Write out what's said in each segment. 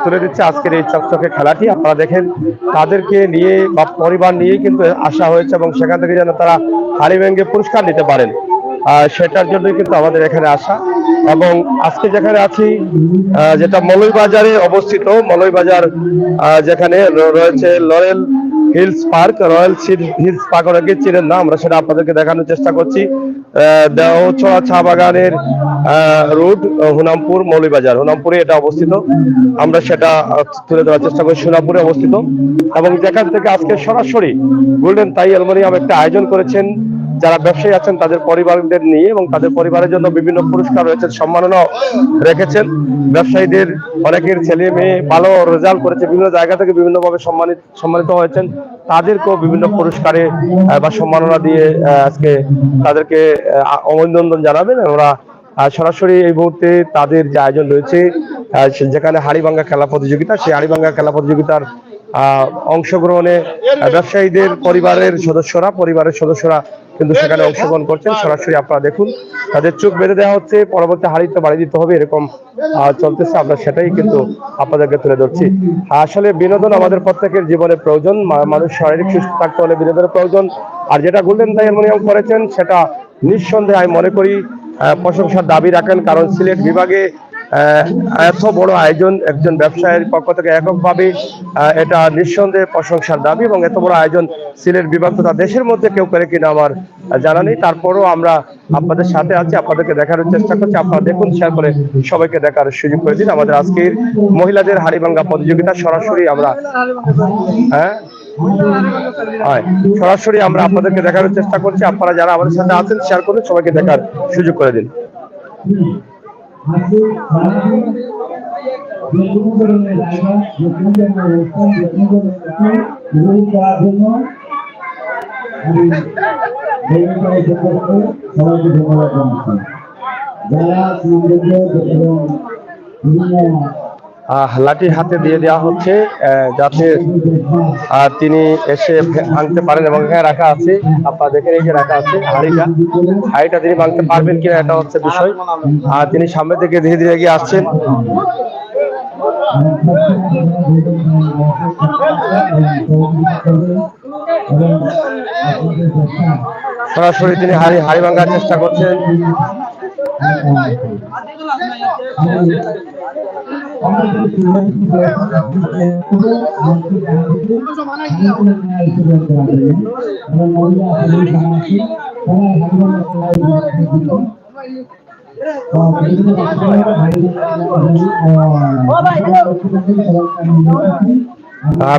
তুলে দিচ্ছে আজকের এই চকচকে খেলাটি। আপনারা দেখেন তাদেরকে নিয়ে বা পরিবার নিয়ে কিন্তু আসা হয়েছে এবং সেখান থেকে যেন তারা হাড়ি ভেঙে পুরস্কার নিতে পারেন, সেটার জন্যই কিন্তু আমাদের এখানে আসা। এবং আজকে যেখানে আছি, যেটা মৌলভীবাজারে অবস্থিত, মৌলভীবাজার যেখানে রয়েছে lauryl hills park, royal hills park অনেকে চিনেন না, আমরা সেটা আপনাদেরকে দেখানোর চেষ্টা করছি। দেওছড়া চা বাগানের রোড, হুনামপুর মৌলভীবাজার, হুনামপুরে এটা অবস্থিত। আমরা সেটা তুলে দেওয়ার চেষ্টা করি, সোনাপুরে অবস্থিত। এবং যেখান থেকে আজকে সরাসরি গোল্ডেন তাই অ্যালুমিনিয়াম একটা আয়োজন করেছেন যারা ব্যবসায়ী আছেন তাদের পরিবারদের নিয়ে, এবং তাদের পরিবারের জন্য বিভিন্ন পুরস্কার রয়েছে, সম্মাননা রেখেছেন। ব্যবসায়ীদের অনেকের ছেলে মেয়ে ভালো রেজাল্ট করেছে, বিভিন্ন জায়গা থেকে বিভিন্নভাবে সম্মানিত হয়েছেন, তাদেরকেও বিভিন্ন পুরস্কারে বা সম্মাননা দিয়ে আজকে তাদেরকে অভিনন্দন জানাবেন। ওরা সরাসরি এই মুহূর্তে তাদের যে আয়োজন রয়েছে, যেখানে হাড়িভাঙ্গা খেলা প্রতিযোগিতা, সেই হাড়িভাঙ্গা খেলা প্রতিযোগিতার অংশগ্রহণে ব্যবসায়ীদের পরিবারের সদস্যরা কিন্তু সেখানে অংশগ্রহণ করছেন। সরাসরি আপনারা দেখুন, তাদের চোখ বেঁধে দেওয়া হচ্ছে, পরবর্তী হাড়িতে বাড়ি দিতে হবে, এরকম চলতেছে। আমরা সেটাই কিন্তু আপনাদেরকে তুলে ধরছি। আসলে বিনোদন আমাদের প্রত্যেকের জীবনে প্রয়োজন, মানুষ শারীরিক সুস্থ থাকতে হলে বিনোদনের প্রয়োজন। আর যেটা গোল্ডেন তাই অ্যালুমিনিয়াম করেছেন সেটা নিঃসন্দেহে আমি মনে করি প্রশংসার দাবি রাখেন, কারণ সিলেট বিভাগে এত বড় আয়োজন একজন ব্যবসায়ীর পক্ষ থেকে এককভাবে, এটা নিঃসন্দেহে প্রশংসার দাবি। এবং এত বড় আয়োজন সিলেট বিভাগ তথা দেশের মধ্যে কেউ করে কিনা আমার জানা নেই। তারপরও আমরা আপনাদের সাথে আছি, আপনাদেরকে দেখানোর চেষ্টা করছি। আপনারা দেখুন, শেয়ার করে সবাইকে দেখার সুযোগ করে দিন। আমাদের আজকের মহিলাদের হাড়িভাঙ্গা প্রতিযোগিতা সরাসরি আমরা সরাসরি আমরা আপনাদেরকে দেখানোর চেষ্টা করছি। আপনারা যারা আমাদের সাথে আছেন শেয়ার করুন, সবাইকে দেখার সুযোগ করে দিন। লাঠি হাতে দিয়ে দেওয়া হচ্ছে যাতে তিনি এসে ভাঙতে পারেন, এবং এখানে রাখা আছে, আপনারা দেখেন এই যে রাখা আছে হাড়িটা তিনি ভাঙতে পারবেন কিনা এটা হচ্ছে বিষয়। আর তিনি সামনে থেকে ধীরে ধীরে এগিয়ে আসছেন। সরাসরি তিনি হাড়ি ভাঙার চেষ্টা করছেন।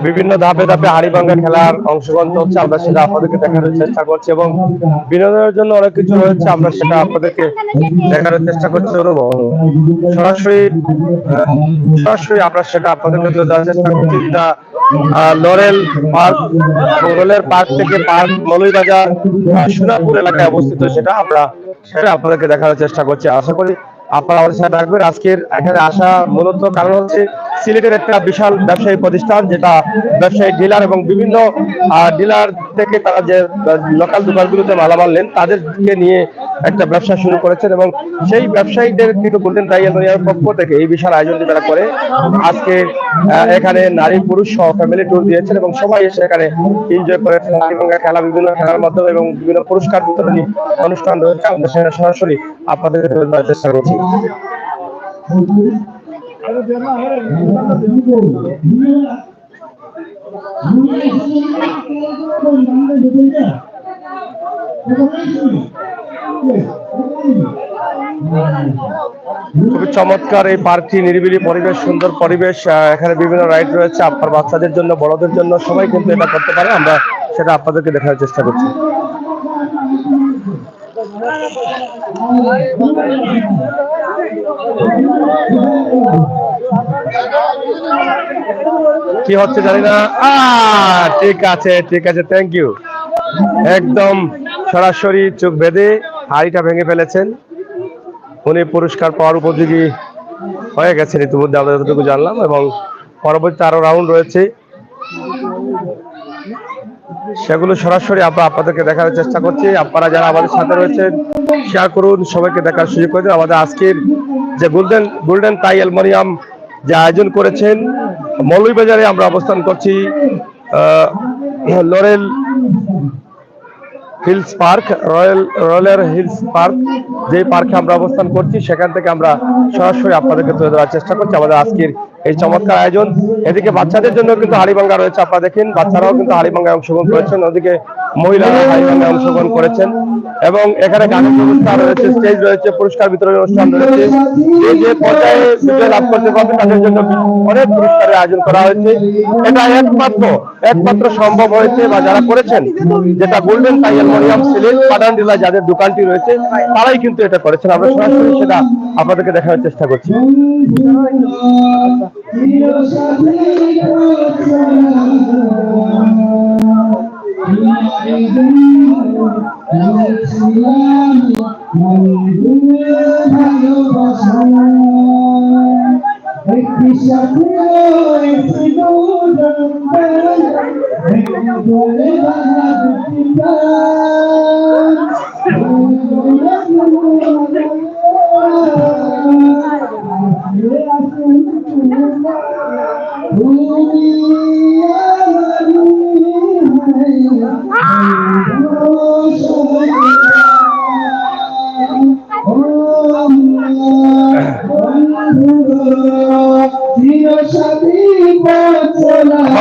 বিভিন্ন ধাপে ধাপে হাড়িভাঙ্গা খেলার অংশগ্রহণ চলছে, আমরা সেটা আপনাদেরকে দেখানোর চেষ্টা করছি। এবং বিনোদনের জন্য অনেক কিছু রয়েছে, আমরা সেটা আপনাদেরকে দেখানোর চেষ্টা করছি। সরাসরি আমরা সেটা আপনাদেরকে দেওয়ার চেষ্টা করছি। যেটা লরেল পার্ক থেকে পার্ক মৌলভীবাজার সোনাপুর এলাকায় অবস্থিত, সেটা আপনাদেরকে দেখানোর চেষ্টা করছি। আশা করি আপনারা আমাদের সাথে থাকবেন। আজকের এখানে আসা মূলত কারণ হচ্ছে সিলেটের একটা বিশাল ব্যবসায়ী প্রতিষ্ঠান, যেটা ব্যবসায়ী ডিলার এবং বিভিন্ন ডিলার থেকে তারা যে লোকাল দোকানগুলোতে মালামাল নেন তাদেরকে নিয়ে একটা ব্যবসা শুরু করেছেন, এবং সেই ব্যবসায়ীদের কিন্তু গোল্ডেন তাই অ্যালুমিনিয়ামের পক্ষ থেকে এই বিশাল আয়োজনটি তারা করে। আজকে এখানে নারী পুরুষ সহ ফ্যামিলি ট্যুর দিয়েছেন এবং সবাই এসে এখানে এনজয় করেছেন। খেলা, বিভিন্ন খেলার মাধ্যমে এবং বিভিন্ন পুরস্কার বিতরণী অনুষ্ঠান রয়েছে, আমরা সেটা সরাসরি আপনাদের চেষ্টা করছি। খুবই চমৎকার এই পার্কটি, নিরিবিলি পরিবেশ, সুন্দর পরিবেশ। এখানে বিভিন্ন রাইড রয়েছে, আপনার বাচ্চাদের জন্য, বড়দের জন্য, সবাই কিন্তু এটা করতে পারে। আমরা সেটা আপনাদেরকে দেখার চেষ্টা করছি। কি হচ্ছে জানি না। ঠিক আছে, থ্যাংক ইউ। একদম সরাসরি চোখ বেঁধে হাড়িটা ভেঙে ফেলেছেন, উনি পুরস্কার পাওয়ার উপযোগী হয়ে গেছেন ইতিমধ্যে, আমরা যতটুকু জানলাম। এবং পরবর্তী আরো রাউন্ড রয়েছে, সেগুলো সরাসরি আমরা আপনাদেরকে দেখার চেষ্টা করছি। আপনারা যারা আমাদের সাথে রয়েছেন শেয়ার করুন, সবাইকে দেখার সুযোগ করে দিন। আমাদের আজকের যে গোল্ডেন তাই অ্যালুমিনিয়াম যে আয়োজন করেছেন। মৌলভীবাজারে আমরা অবস্থান করছি, lauryl hills park, royal hills park, যে পার্কে আমরা অবস্থান করছি সেখান থেকে আমরা সরাসরি আপনাদেরকে তুলে ধরার চেষ্টা করছি আমাদের আজকের এই চমৎকার আয়োজন। এদিকে বাচ্চাদের জন্য কিন্তু হাড়িভাঙ্গা রয়েছে, আপনারা দেখেন বাচ্চারাও কিন্তু হাড়িভাঙ্গায় অংশগ্রহণ করেছেন, ওদিকে মহিলারা হাড়িভাঙ্গায় অংশগ্রহণ করেছেন এবং এখানে গানের ব্যবস্থা রয়েছে, স্টেজ রয়েছে, পুরস্কার বিতরণ অনুষ্ঠান রয়েছে। এই যে পর্যায়ে বিজয় লাভ করতে পারবে তাদের জন্য অনেক পুরস্কারের আয়োজন করা হয়েছে। এটা একমাত্র সম্ভব হয়েছে বা যারা করেছেন, যেটা গোল্ডেন টাই অ্যালুমিনিয়াম সিলেট পাঠানডিলা যাদের দোকানটি রয়েছে তারাই কিন্তু এটা করেছেন। আমরা সরাসরি সেটা আপনাদেরকে দেখানোর চেষ্টা করছি।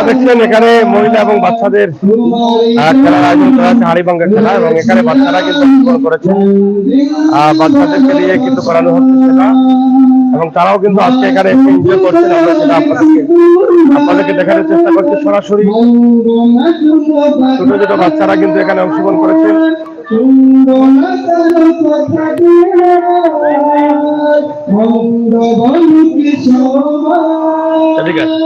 দেখছেন এখানে মহিলা এবং বাচ্চাদের খেলার আয়োজন করা হচ্ছে, হাড়িভাঙ্গা খেলা, এবং এখানে বাচ্চারা কিন্তু অংশগ্রহণ করেছে। বাচ্চাদেরকে নিয়ে কিন্তু করানো হচ্ছে সেটা, এবং তারাও কিন্তু আজকে এখানে এনজয় করছেন। আমরা সেটা আপনাদেরকে দেখানোর চেষ্টা করছি সরাসরি। ছোট ছোট বাচ্চারা কিন্তু এখানে অংশগ্রহণ করেছেন। ঠিক আছে,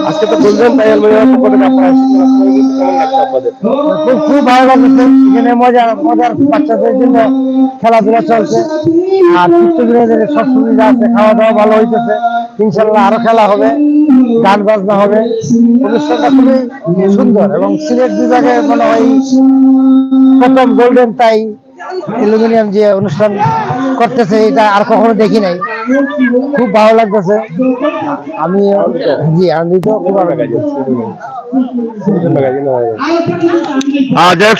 আজকে তো বলবেন তাই খুব ভালো লাগছে। এখানে মজার বাচ্চাদের জন্য খেলাধুলা চলছে, আর চিত্তবিনোদনের সব সুবিধা আছে, খাওয়া দাওয়া ভালো হইতেছে। ইনশাল্লাহ আরো খেলা হবে, গান বাজনা হবে। অনুষ্ঠানটা খুবই সুন্দর এবং সিলেট বিভাগে মনে হয় প্রথম গোল্ডেন টাই অ্যালুমিনিয়াম যে অনুষ্ঠান করতেছে এটা আর কখনো দেখি নাই। খুব ভালো লাগতেছে, আমি আনন্দিত, খুব ভালো লাগছে।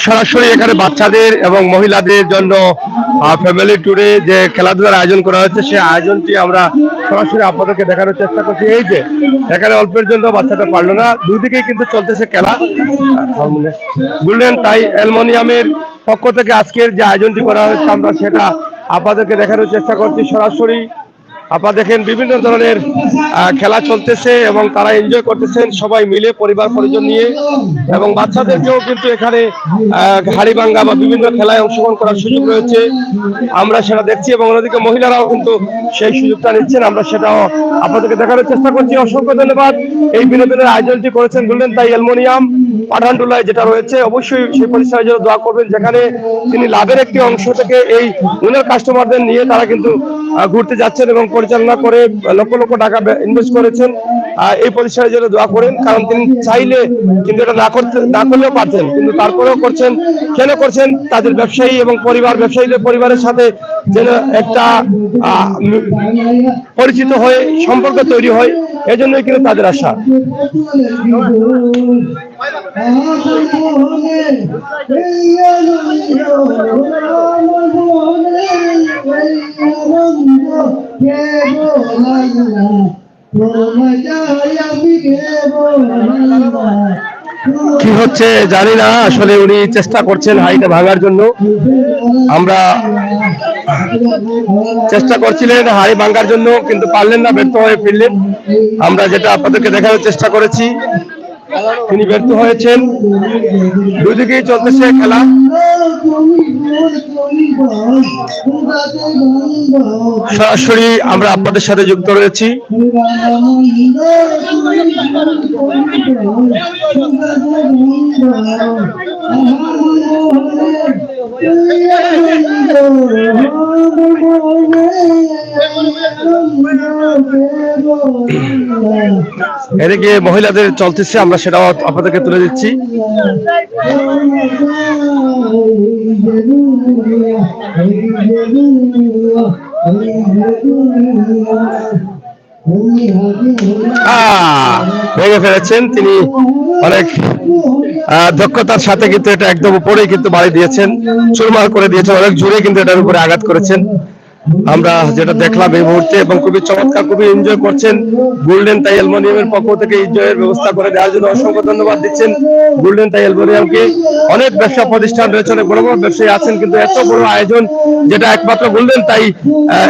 সরাসরি এখানে বাচ্চাদের এবং মহিলাদের জন্য ফ্যামিলি ট্যুরে যে খেলাধুলার আয়োজন করা হচ্ছে সেই আয়োজনটি আমরা সরাসরি আপনাদেরকে দেখানোর চেষ্টা করছি। এই যে এখানে অল্পের জন্য বাচ্চাটা পারলো না, দুদিকেই কিন্তু চলতেছে খেলা। গোল্ডেন টাই অ্যালুমিনিয়ামের পক্ষ থেকে আজকের যে আয়োজনটি করা হচ্ছে আমরা সেটা আপনাদেরকে দেখানোর চেষ্টা করছি সরাসরি। আপনারা দেখেন বিভিন্ন ধরনের খেলা চলতেছে এবং তারা এনজয় করতেছেন সবাই মিলে, পরিবার পরিজন নিয়ে, এবং বাচ্চাদেরকেও কিন্তু এখানে হাড়িভাঙ্গা বা বিভিন্ন খেলায় অংশগ্রহণ করার সুযোগ রয়েছে, আমরা সেটা দেখছি। এবং অন্যদিকে মহিলারাও কিন্তু সেই সুযোগটা নিচ্ছেন, আমরা সেটাও আপনাদেরকে দেখানোর চেষ্টা করছি। অসংখ্য ধন্যবাদ। এই বিনোদনের আয়োজনটি করেছেন গোল্ডেন টাই অ্যালুমিনিয়াম পাঠানটুলায় যেটা রয়েছে। অবশ্যই সেই প্রতিষ্ঠানের জন্য দোয়া করবেন, যেখানে তিনি লাভের একটি অংশ থেকে এই উনার কাস্টমারদের নিয়ে তারা কিন্তু ঘুরতে যাচ্ছেন এবং পরিচালনা করে লক্ষ লক্ষ টাকা ইনভেস্ট করেছেন। এই প্রতিষ্ঠানের জন্য দোয়া করেন, কারণ তিনি চাইলে কিন্তু এটা না করলেও পারতেন, কিন্তু তারপরেও করছেন। কেন করছেন? তাদের ব্যবসায়ী এবং ব্যবসায়ীদের পরিবারের সাথে যেন একটা পরিচিত হয়ে সম্পর্ক তৈরি হয়, এজন্যই কিন্তু তাদের আশা। কি হচ্ছে জানি না, আসলে উনি চেষ্টা করছেন হাড়িটা ভাঙার জন্য। আমরা চেষ্টা করছিলেন হাড়ি ভাঙার জন্য, কিন্তু পারলেন না, ব্যর্থ হয়ে ফিরলেন। আমরা যেটা আপনাদেরকে দেখানোর চেষ্টা করেছি, তিনি ব্যর্থ হয়েছেন। দুদিকেই চলতেছে খেলা। সরাসরি আমরা আপনাদের সাথে যুক্ত রয়েছি। এদিকে মহিলাদের চলতেছে, আমরা সেটাও আপনাদেরকে তুলে দিচ্ছি। ভেঙে ফেলেছেন তিনি অনেক দক্ষতার সাথে, কিন্তু এটা একদম উপরেই কিন্তু বাড়ি দিয়েছেন, চুরমার করে দিয়েছেন, অনেক জোরে কিন্তু এটার উপরে আঘাত করেছেন আমরা যেটা দেখলাম এই মুহূর্তে। এবং খুবই চমৎকার, খুবই এনজয় করছেন। গোল্ডেন টাই অ্যালুমিনিয়ামের পক্ষ থেকে এনজয়ের ব্যবস্থা করে দেওয়ার জন্য অসংখ্য ধন্যবাদ দিচ্ছেন গোল্ডেন টাই অ্যালুমিনিয়ামকে। অনেক ব্যবসা প্রতিষ্ঠান রয়েছে, অনেক বড় বড় ব্যবসায়ী আছেন, কিন্তু এত বড় আয়োজন যেটা একমাত্র গোল্ডেন টাই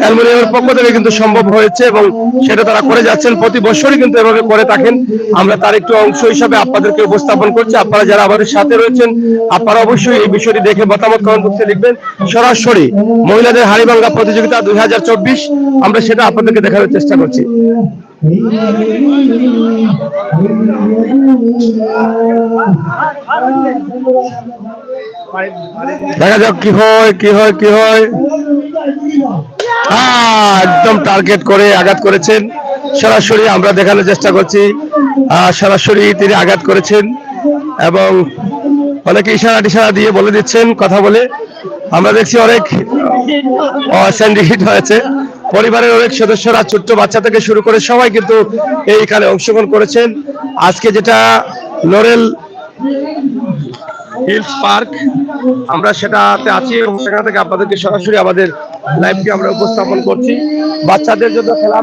অ্যালুমিনিয়ামের পক্ষ থেকে কিন্তু সম্ভব হয়েছে, এবং সেটা তারা করে যাচ্ছেন, প্রতি বছরই কিন্তু এভাবে করে থাকেন। আমরা তার একটু অংশ হিসাবে আপনাদেরকে উপস্থাপন করছি। আপনারা যারা আমাদের সাথে রয়েছেন, আপনারা অবশ্যই এই বিষয়টি দেখে মতামত কমেন্ট বক্সে লিখবেন। সরাসরি মহিলাদের হাড়িভাঙ্গা প্রতিযোগিতা 2024 আমরা সেটা আপনাদেরকে দেখানোর চেষ্টা করছি। দেখা যাক কি হয় কি হয় কি হয়। একদম টার্গেট করে আঘাত করেছেন, সরাসরি আমরা দেখানোর চেষ্টা করছি। সরাসরি তিনি আঘাত করেছেন এবং অনেকে ইশারা টিশারা দিয়ে বলে দিচ্ছেন, কথা বলে আমরা দেখছি অনেক সিন্ডিকেট হয়েছে। পরিবারের অনেক সদস্যরা, ছোট্ট বাচ্চা থেকে শুরু করে সবাই কিন্তু এইখানে অংশগ্রহণ করেছেন। আজকে যেটা লরেল হিলস পার্ক, আমরা সেটাতে আছি এবং সেখান থেকে আপনাদেরকে সরাসরি আমাদের লাইভকে আমরা উপস্থাপন করছি। বাচ্চাদের জন্য খেলা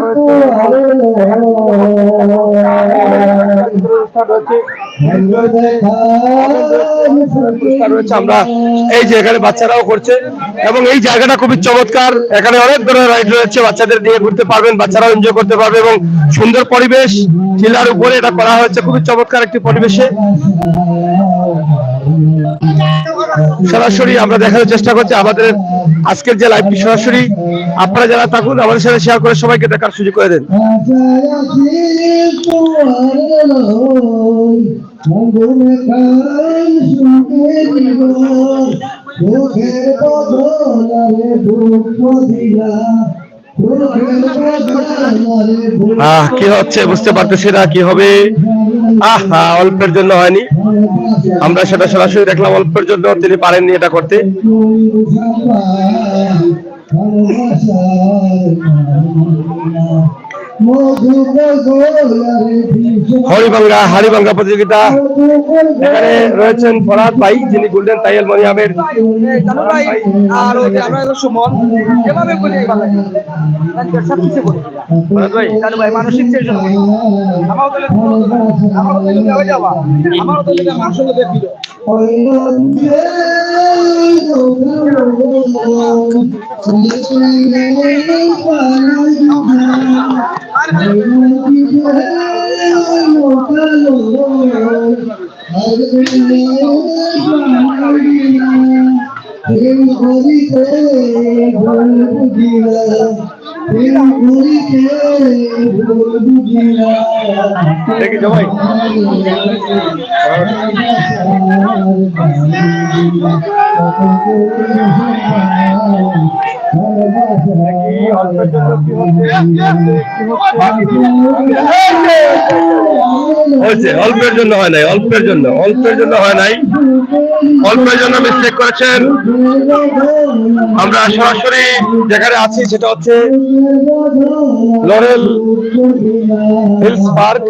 রয়েছে, আমরা এই যে এখানে বাচ্চারাও করছে এবং এই জায়গাটা খুবই চমৎকার। এখানে অনেক ধরনের রাইড রয়েছে, বাচ্চাদের নিয়ে ঘুরতে পারবেন, বাচ্চারাও এনজয় করতে পারবে এবং সুন্দর পরিবেশ, টিলার উপরে এটা করা হয়েছে, খুবই চমৎকার একটি পরিবেশে। সরাসরি আমরা দেখানোর চেষ্টা করছি আমাদের আজকের যে লাইভটি, সরাসরি আপনারা যারা থাকুন আমাদের সাথে শেয়ার করে সবাইকে দেখার সুযোগ করে দেন। কি হচ্ছে বুঝতে পারতেছি না কি হবে। অল্পের জন্য হয়নি, আমরা সেটা সরাসরি দেখলাম। অল্পের জন্য তিনি পারেননি এটা করতে। হাড়িভাঙ্গা প্রতিযোগিতা, এখানে রয়েছেন ফরহাদ ভাই, যিনি গোল্ডেন টাই অ্যালুমিনিয়ামের দেখি ভাই অল্পের জন্য হয় নাই, অল্পের জন্য হয় নাই, অল্পের জন্য মিস্টেক করেছেন। আমরা সরাসরি যেখানে আছি সেটা হচ্ছে লরেল হিলস পার্ক,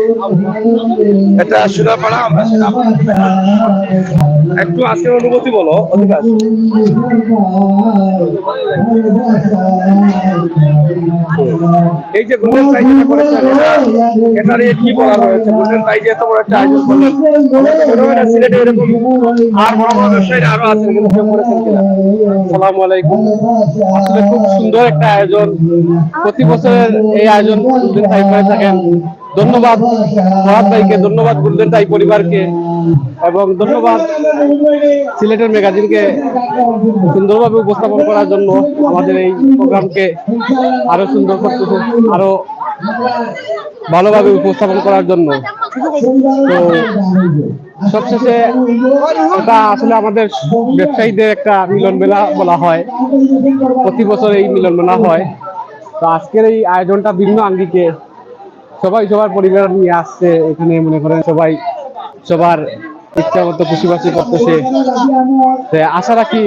এটা সুরাপাড়া। আমরা একটু আজকের অনুভূতি বলো অধিকার। এই যে গোল্ডেন টাই যেটা করেছেন, এটা নিয়ে কি বলার রয়েছে? গোল্ডেন টাই যে এত বড় একটা আয়োজন করলেন, সিলেটে এরকম আর বড় বড় ব্যবসায়ীরা আরো আছেন, কিন্তু কেউ করেছেন কিনা? আসসালামু আলাইকুম। আসলে খুব সুন্দর একটা আয়োজন, প্রতি বছরের এই আয়োজন গোল্ডেন টাই করে থাকেন। ধন্যবাদ ফরহাদ ভাইকে, ধন্যবাদ গোল্ডেন টাই পরিবারকে, এবং ধন্যবাদ সিলেটের ম্যাগাজিনকে সুন্দরভাবে উপস্থাপন করার জন্য, আমাদের এই প্রোগ্রামকে আরো সুন্দর করতেছে, আরো ভালোভাবে উপস্থাপন করার জন্য। তো সবশেষে এটা আসলে আমাদের ব্যবসায়ীদের একটা মিলন মেলা বলা হয়, প্রতি বছর এই মিলন মেলা হয়। তো আজকের এই আয়োজনটা ভিন্ন আঙ্গিকে, সবাই সবার পরিবার নিয়ে আসছে এখানে, মনে করেন সবাই সবার ইচ্ছা মতো খুশিবাসি করতেছে। আশা রাখি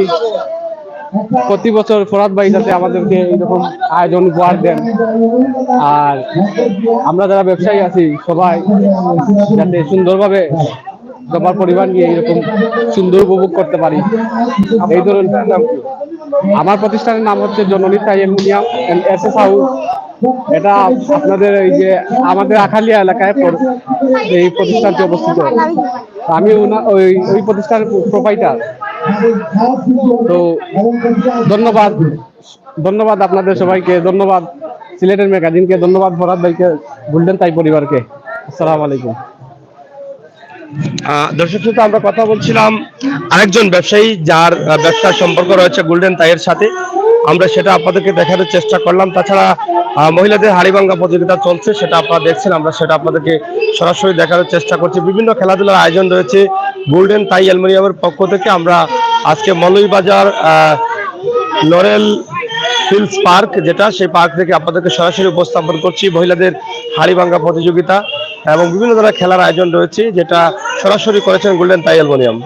প্রতি বছর ফরহাদ ভাই যাতে আমাদেরকে এইরকম আয়োজন উপহার দেন, আর আমরা যারা ব্যবসায়ী আছি সবাই যাতে সুন্দরভাবে সবার পরিবার নিয়ে এরকম সুন্দর উপভোগ করতে পারি। এই ধরনের নাম কি? আমার প্রতিষ্ঠানের নাম হচ্ছে Janani Thai aluminium and SS house. এটা আপনাদের এই যে আমাদের আখালিয়া এলাকায় এই প্রতিষ্ঠানটি অবস্থিত। আমি ওই প্রতিষ্ঠানের প্রোপাইটার। তো ধন্যবাদ আপনাদের সবাইকে, ধন্যবাদ সিলেটের ম্যাগাজিনকে, ধন্যবাদ ফরহাদ ভাইকে, গোল্ডেন থাই পরিবারকে। আসসালামু আলাইকুম। দর্শক শ্রোতা, আমরা কথা বলছিলাম আরেকজন ব্যবসায়ী যার ব্যবসার সম্পর্ক রয়েছে গোল্ডেন থাইয়ের সাথে, আমরা সেটা আপনাদেরকে দেখানোর চেষ্টা করলাম। তাছাড়া মহিলাদের হাড়িভাঙ্গা প্রতিযোগিতা চলছে, সেটা আপনারা দেখছেন, আমরা সেটা আপনাদেরকে সরাসরি দেখানোর চেষ্টা করছি। বিভিন্ন খেলাধুলার আয়োজন রয়েছে গোল্ডেন থাই অ্যালুমিনিয়ামের পক্ষ থেকে। আমরা আজকে মৌলভীবাজার লরেল হিলস পার্ক, যেটা সেই পার্ক থেকে আপনাদেরকে সরাসরি উপস্থাপন করছি মহিলাদের হাড়িভাঙ্গা প্রতিযোগিতা এবং বিভিন্ন ধরনের খেলার আয়োজন রয়েছে, যেটা সরাসরি করেছেন গোল্ডেন থাই অ্যালুমিনিয়াম।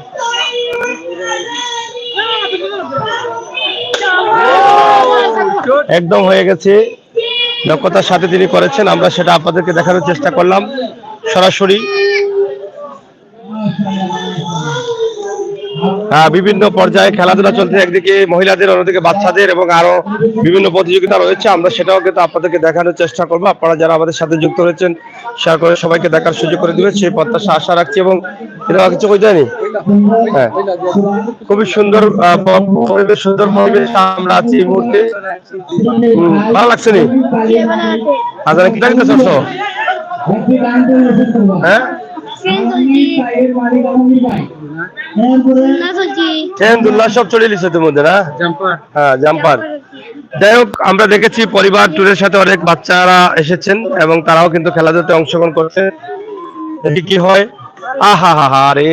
একদম হয়ে গেছে, দক্ষতার সাথে তিনি করেছেন, আমরা সেটা আপনাদেরকে দেখানোর চেষ্টা করলাম সরাসরি। বিভিন্ন পর্যায়ে খেলাধুলা চলছে, একদিকে মহিলাদের, অন্যদিকে বাচ্চাদের এবং আরো বিভিন্ন প্রতিযোগিতা রয়েছে। আমরা সেটাও কিন্তু আপনাদেরকে দেখানোর চেষ্টা করবো। আপনারা যারা আমাদের সাথে যুক্ত হয়েছেন শেয়ার করে সবাইকে দেখার সুযোগ করে দিবেন সেই প্রত্যাশা আশা রাখছি। এবং এটা কিছু কই জানি, হ্যাঁ, খুবই সুন্দর পরিবেশ, সুন্দর পরিবেশ আমরা আছি এই মুহূর্তে। ভালো লাগছে নি? আচ্ছা, কি দেখতে চাচ্ছ? হ্যাঁ, সব চলে এসেছে তোর মধ্যে না? হ্যাঁ, জাম্পার। যাই হোক, আমরা দেখেছি পরিবার ট্যুরের সাথে অনেক বাচ্চারা এসেছেন এবং তারাও কিন্তু খেলাধুলাতে অংশগ্রহণ করছে। দেখি কি হয়। আহা হা হা রে,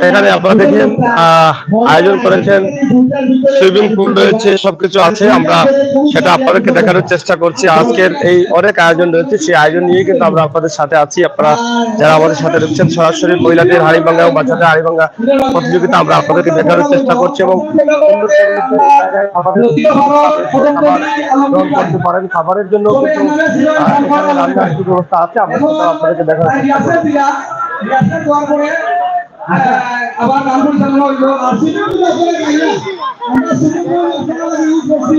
এখানে আপনারা দেখেন আয়োজন করেছেন, সুইমিং পুল রয়েছে, সবকিছু আছে। আমরা সেটা আপনাদেরকে দেখানোর চেষ্টা করছি। আজকের এই অনেক আয়োজন রয়েছে, সেই আয়োজন নিয়ে কিন্তু আমরা আপনাদের সাথে আছি। আপনারা যারা আমাদের সাথে রয়েছেন, সরাসরি মহিলাদের হাড়িভাঙ্গা এবং বাচ্চাদের হাড়িভাঙ্গা প্রতিযোগিতা আমরা আপনাদেরকে দেখানোর চেষ্টা করছি এবং করতে পারেন। খাবারের জন্য কিন্তু রান্নার ব্যবস্থা আছে, আমরা সেটা আপনাদেরকে দেখানোর চেষ্টা করছি। আবার গানগুলো চালানো হইলো আর সিনেমাগুলো আসলে গাইলো আমরা সিনেমাগুলো আসলে ইউজ করছি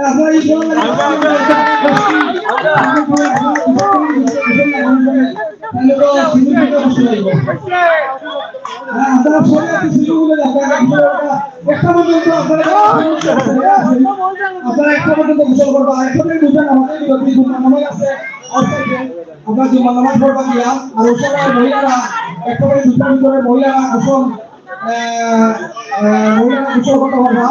আমরা এই আপনারা সবাই সিনেমাগুলো একটা পর্যন্ত আপনারা একটা পর্যন্ত গোসল করবো, একসাথে বুঝেন আমাদের যদি নামাজ আছে আমরা যে নামাজ পড়বা গিয়া আর ওসব মহিলারা একেবারে দুটার ভিতরে মহিলারা গোসল করতে পারবা।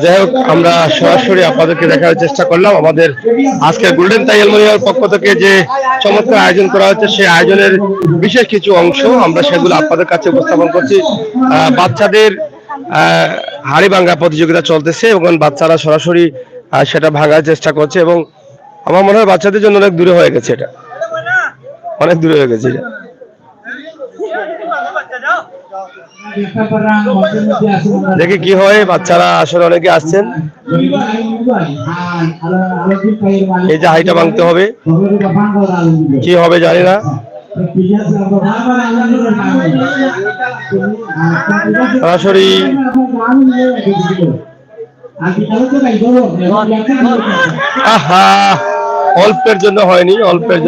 যাই হোক, আমরা সরাসরি আপনাদেরকে দেখার চেষ্টা করলাম আমাদের আজকে গোল্ডেন থাই অ্যালুমিনিয়ামের পক্ষ থেকে যে চমৎকার আয়োজন করা হচ্ছে, সেই আয়োজনের বিশেষ কিছু অংশ আমরা সেগুলো আপনাদের কাছে উপস্থাপন করছি। বাচ্চাদের হাড়িভাঙ্গা প্রতিযোগিতা চলতেছে এবং বাচ্চারা সরাসরি সেটা ভাঙার চেষ্টা করছে এবং আমার মনে হয় বাচ্চাদের জন্য অনেক দূরে হয়ে গেছে, এটা অনেক দূরে হয়ে গেছে। দেখি কি হয়, বাচ্চারা আসলে অনেকে আসছেন। এই যে হাইটা ভাঙতে হবে, কি হবে জানি না। সরাসরি আহা, অল্পের জন্য হয়নি, অল্পের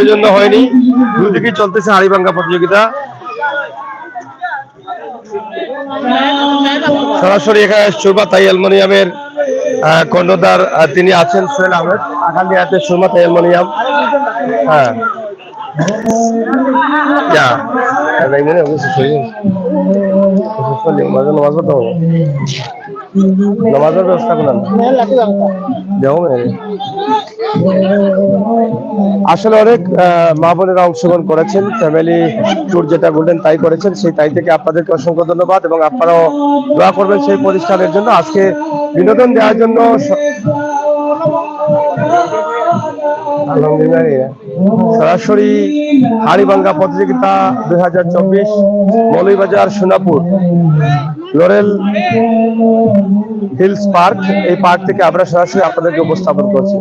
জন্য হয়নি। দুদিকেই চলতেছে হাড়িভাঙ্গা প্রতিযোগিতা। সরাসরি এখানে সুরবা থাই অ্যালুমিনিয়ামের কর্ণধার তিনি আছেন সোহেল আহমেদ, আকালিয়াতে সুরমাত অ্যালুমিনিয়াম। হ্যাঁ ya ada ini aku sesuai sesuai namaz তো নামাজের ব্যবস্থা করলাম দেখো আসলে অনেক মা বোনেরা অংশগ্রহণ করেছেন, ফ্যামিলি ট্যুর যেটা বললেন তাই করেছেন, সেই তাই থেকে আপনাদেরকে অসংখ্য ধন্যবাদ এবং আপনারাও দোয়া করবেন সেই পরিষ্কারের জন্য। আজকে বিনোদন দেওয়ার জন্য আলহামদুলিল্লাহ সরাসরি হাড়িভাঙ্গা প্রতিযোগিতা 2024 Moulvibazar Sonapur lauryl hills park, এই পার্ক থেকে আমরা সরাসরি আপনাদেরকে উপস্থাপন করছি।